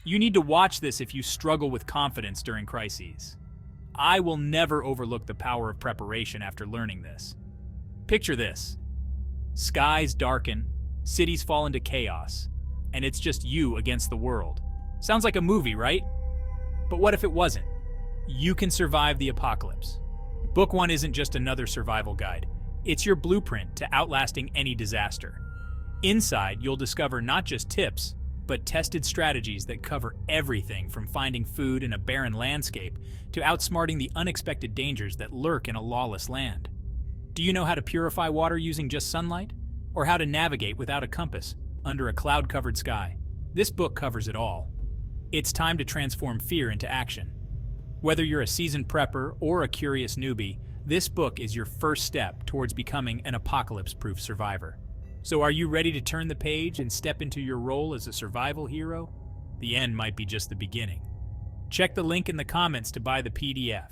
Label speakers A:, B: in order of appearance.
A: You need to watch this if you struggle with confidence during crises. I will never overlook the power of preparation after learning this. Picture this. Skies darken, cities fall into chaos, and it's just you against the world. Sounds like a movie, right? But what if it wasn't? You can survive the apocalypse. Book 1 isn't just another survival guide. It's your blueprint to outlasting any disaster. Inside, you'll discover not just tips, but tested strategies that cover everything from finding food in a barren landscape to outsmarting the unexpected dangers that lurk in a lawless land. Do you know how to purify water using just sunlight? Or how to navigate without a compass under a cloud-covered sky? This book covers it all. It's time to transform fear into action. Whether you're a seasoned prepper or a curious newbie, this book is your first step towards becoming an apocalypse-proof survivor. So are you ready to turn the page and step into your role as a survival hero? The end might be just the beginning. Check the link in the comments to buy the PDF.